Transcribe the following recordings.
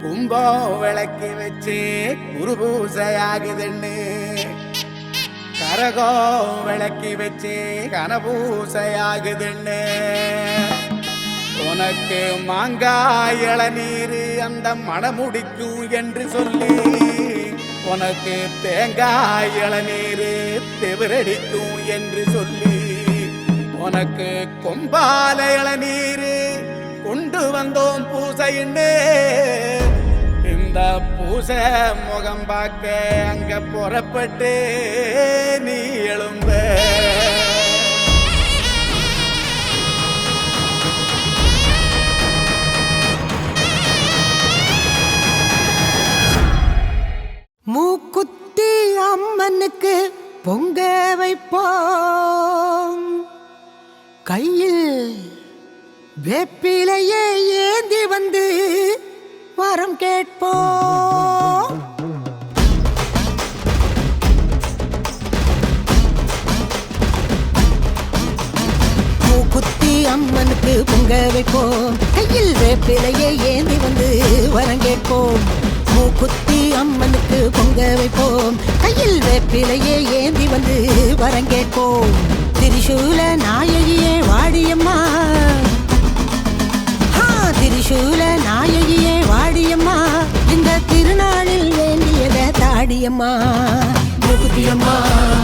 கும்பம் விளக்கி வச்சு குருபூசையாகுதுன்னு, கரகம் விளக்கி வச்சு கனபூசையாகுதுன்னு, உனக்கு மாங்காய் இளநீர் அந்த மணமுடிக்கும் என்று சொல்லி, உனக்கு தேங்காய் இளநீர் தெவிரடிக்கும் என்று சொல்லி, உனக்கு கொம்பால இளநீர் கொண்டு வந்தோம் பூசைன்னு. இந்த பூசை முகம் பார்க்க அங்க புறப்பட்டு நீ எழும்ப. மூக்குத்தி அம்மனுக்கு பொங்க வைப்போம், கையில் வேப்பிலையே ஏந்தி வந்து வரம் கேட்போம். மூக்குத்தி அம்மனுக்கு பொங்க வைப்போம், கையில் வேப்பிலையே ஏந்தி வந்து வரம் கேட்போம். மூக்குத்தி அம்மனுக்கு பொங்க வைப்போம், கையில் வேப்பிலையே ஏந்தி வந்து வரம் கேட்போம். திரிசூல நாயகியே வாடியம்மா, திரிசூல நாயகியே வாடியம்மா, இந்த திருநாளில் வேண்டியத தாடியம்மா. மூக்குத்தியம்மா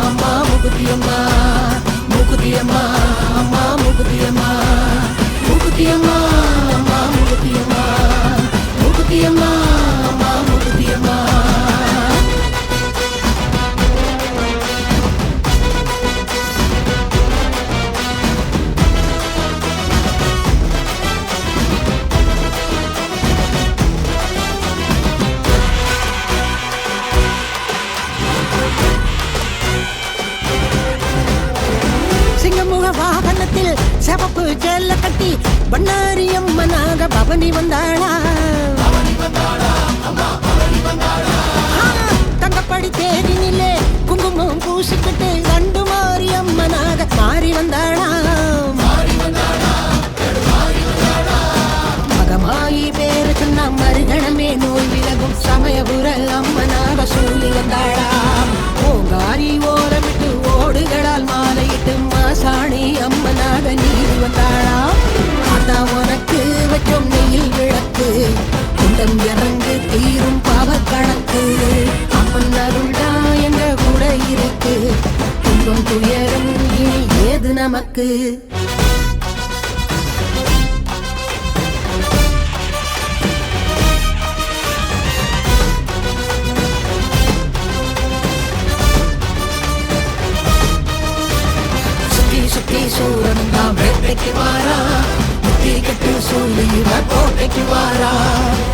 அம்மா மூக்குத்தியம்மா, மூக்குத்தியம்மா அம்மா மூக்குத்தியம்மா, மூக்குத்தியம்மா அம்மா மூக்குத்தியம்மா, மூக்குத்தியம்மா அம்மா மூக்குத்தியம்மா. வாகனத்தில் சிவப்பு செல்ல கட்டி பண்ணாரி அம்மனாக பவனி வந்தாளா, தங்கப்படி தேரினிலே குங்குமம் பூசிக்கிட்டு தண்டு மாறி அம்மனாக மாறி வந்தாளா. மகமாயி பேரு சொன்ன மறுகணமே நோய் விலகும் சமயபுர அம்மனாக சூழி வந்தாளா. ஓங்காரி ஓரமிட்டு ஓடுகளால் மாலையிட்டு மாசாணி அம்மனாக நீதி வந்தாளா. ஆத்தா உனக்கு வச்சோம் நெயில் விளக்கு, குண்டம் இறங்கு தீரும் பாவ கணக்கு. அம்மன் அருள்டா எங்க கூட இருக்கு, துன்பம் துயரம் இனி ஏது நமக்கு. சூரன் தான் வேட்டைக்கு வாரா, முட்டி கட்டு சொல்லி கோட்டைக்கு வாரா.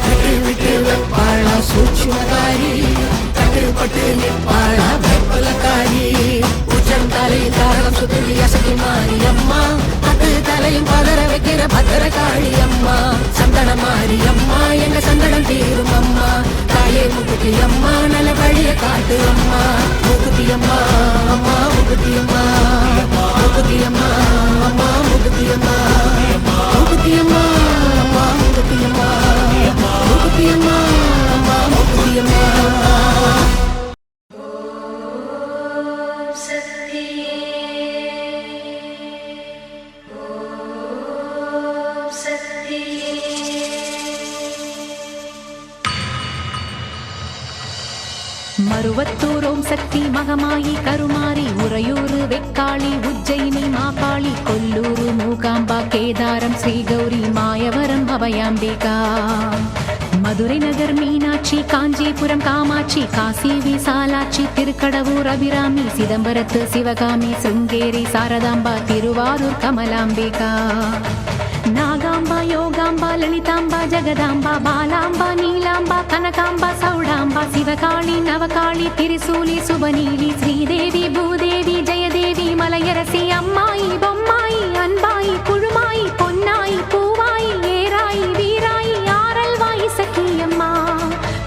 விட்டு விட்டு வைப்பாளா சூட்சுமகாரி, கட்டுப்பட்டு நிற்பாளா வெப்பலக்காரி. உச்சம் தலையில் தாரகம் சுத்தி அசைக்கு மாறி அம்மா, அது தலையும் பதற வைக்கிற பத்திர காளி அம்மா. சந்தன மாறி அம்மா எங்க சந்தனம் தீரும் அம்மா, தாயே முக்குத்தி அம்மா நல்ல வழிய காட்டு அம்மா. முக்குத்தி அம்மா அம்மா முக்குத்தி அம்மா, முக்குத்தி அம்மா அம்மா முக்குத்தி அம்மா, முக்குத்தி அம்மா அம்மா முக்குத்தி அம்மா, முக்குத்தி அம்மா அம்மா முக்குத்தி அம்மா. மருவத்தூர் ஓம் சக்தி மகமாயி கருமாரி, உறையூர் வெக்காளி உஜ்ஜயினி மாகாளி, கொல்லூர் மூகாம்பா கேதாரம் ஸ்ரீகௌரி மாயவரம் அபயாம்பிகா. மதுரை நகர் மீனாட்சி, காஞ்சிபுரம் காமாட்சி, காசி விசாலாட்சி, திருக்கடவூர் அபிராமி, சிதம்பரத்து சிவகாமி, சிருங்கேரி சாரதாம்பா, திருவாரூர் கமலாம்பிகா. நாகாம்பா யோகாம்பா லலிதாம்பா ஜெகதாம்பா, பாலாம்பா நீலாம்பா கனகாம்பா சௌடாம்பா, சிவகாளி நவகாளி திரிசூலி சுபநீலி, ஸ்ரீதேவி பூதேவி ஜெயதேவி மலையரசி, அம்மாயி பொம்மாயி அன்பாயி குழுமாயி பொன்னாயி பூவாயி ஏராயி வீராயி ஆரல்வாயி சக்கியம்மா,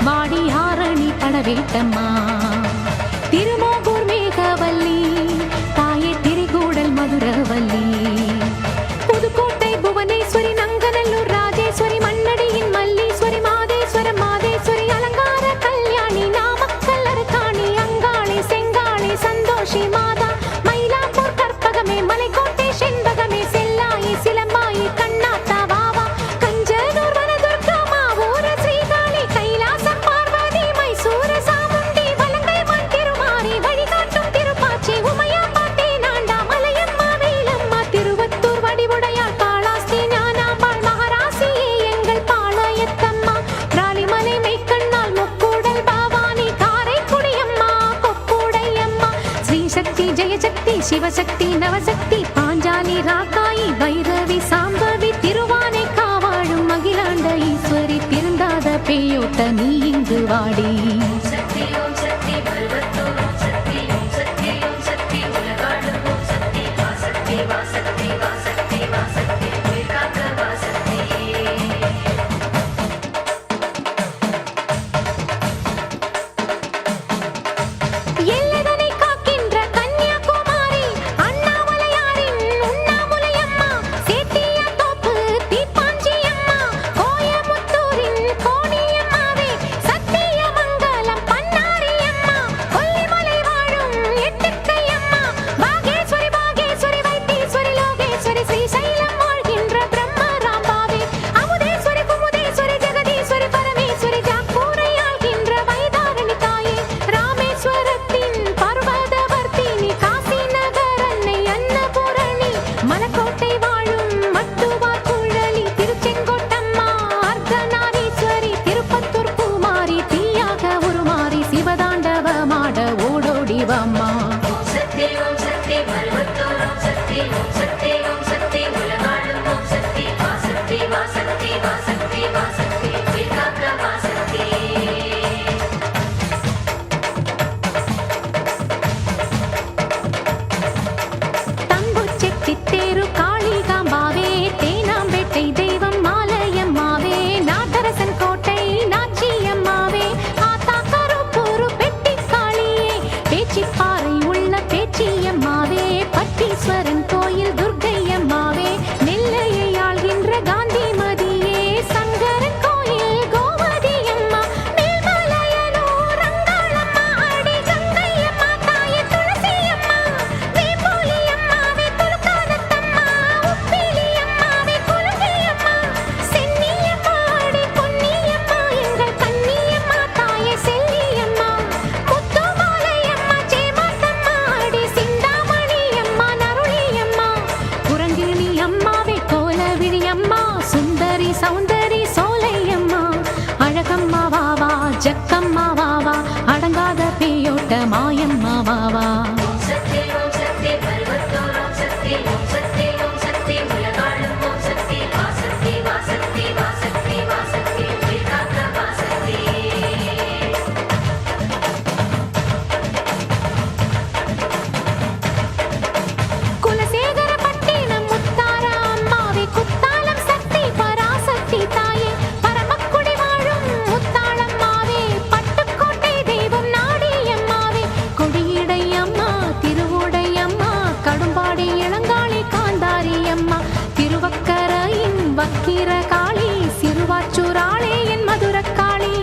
வாடி ஆரணி படவேட்டம்மா. திருமோகூர் மேகவல்லி தாயே திரிகூடல் மதுரவல்லி, புதுக்கோட்டை புவனேஸ்வரி நங்கநல்லூர் ராஜேஸ்வரி, மண்ணடியின் மல்லீஸ்வரி மாதேஸ்வரம்மா, சிவசக்தி நவசக்தி பாஞ்சாலி ராக்காயி வைரவி சாம்பவி திருவானை காவாழும் அகிலாண்ட ஈஸ்வரி திருந்தாத பேயோட்ட நீ இங்கு வாடி மாயம்மா வாவா வக்கிர காளி சிறுவாச்சூராளே என் மதுரக்காளி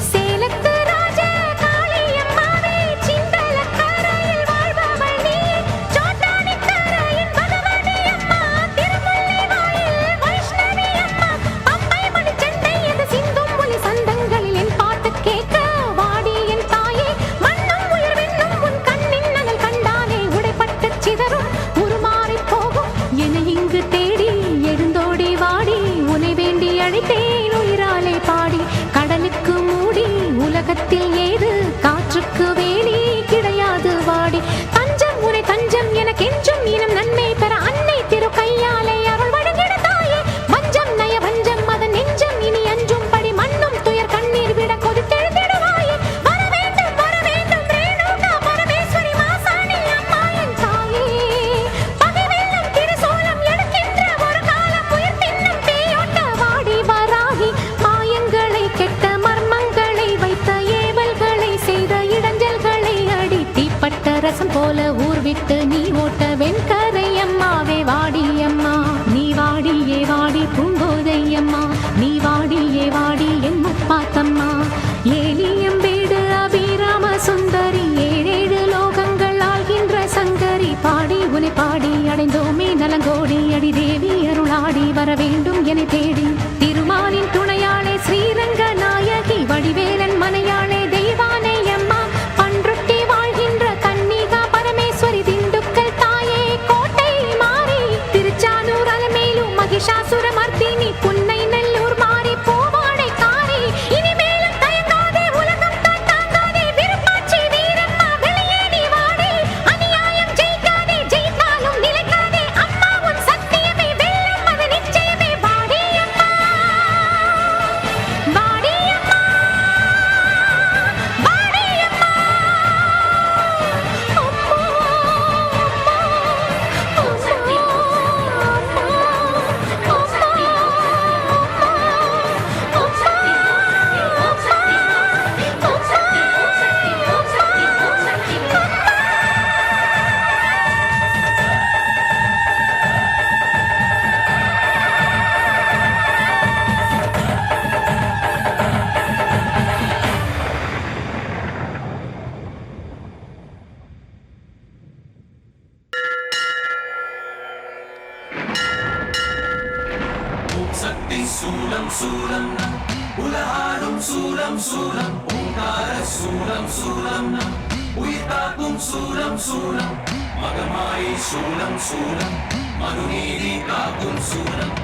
சேலத்து ராஜ காளி அம்மாவே சிந்தலக்கரையில் வாழ்பவள் நீ சோட்டானி கரையின் பகவதி அம்மா திருமுல்லை வாயில் வைஷ்ணவி அம்மா பம்பை மணி சண்டை எது சிந்தும் ஒலி சந்தங்களில் என் பாட்டு கேட்க வாடி என் தாயே மண்ணும் உயிர் வெண்ணும் உன் கண்ணின் நகல் கண்டாலே உடைப்பட்டு சிதறும் உருமாறி போகும் என இங்கு தேடி எழுந்தோடி வாடி உனை வேண்டி அழைத்தேன் உயிராலே பாடி கடலுக்கு மூடி உலகத்தில் ஏது காற்றுக்கு வேலி கிடையாது வாடி தஞ்சம் உரை தஞ்சம் எனக்கென்றும் இனம் நன்மை பெற அன்னை திரு கையாலே அருள் வழங்கிட தாயே வஞ்சம் நய வஞ்சம் அதன் நெஞ்சம் இனி அஞ்சும் படி மண்ணும் துயர் கண்ணீர் விட கொதித்தெழுந்திட சூலம் நம் உலகாடும் சூலம் சூலம் ஓங்கார சூலம் சூலம் நம் உயிர் காக்கும் சூலம் சூலம் மகமாயி சூலம் சூலம் மனுநீதி காக்கும் சூலம்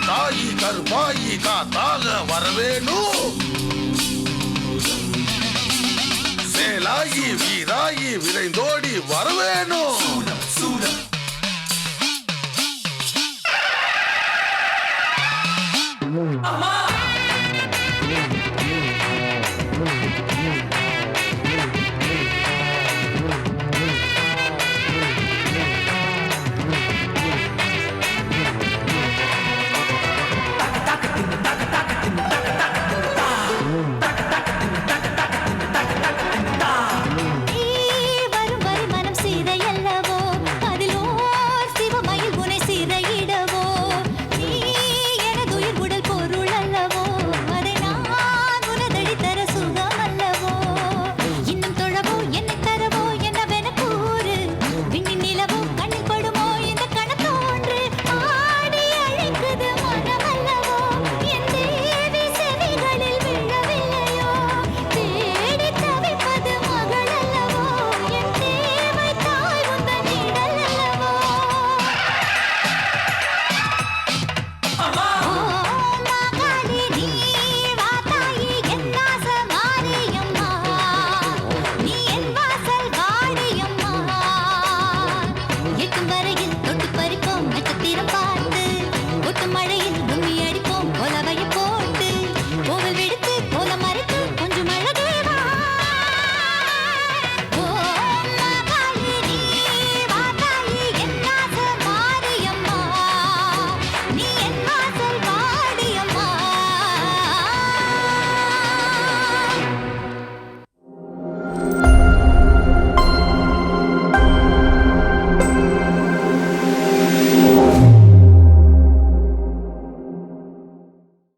தாயி கருப்பாயி காத்தால வரவேணும் சேலாயி வீராயி விரைந்தோடி வரவேணும்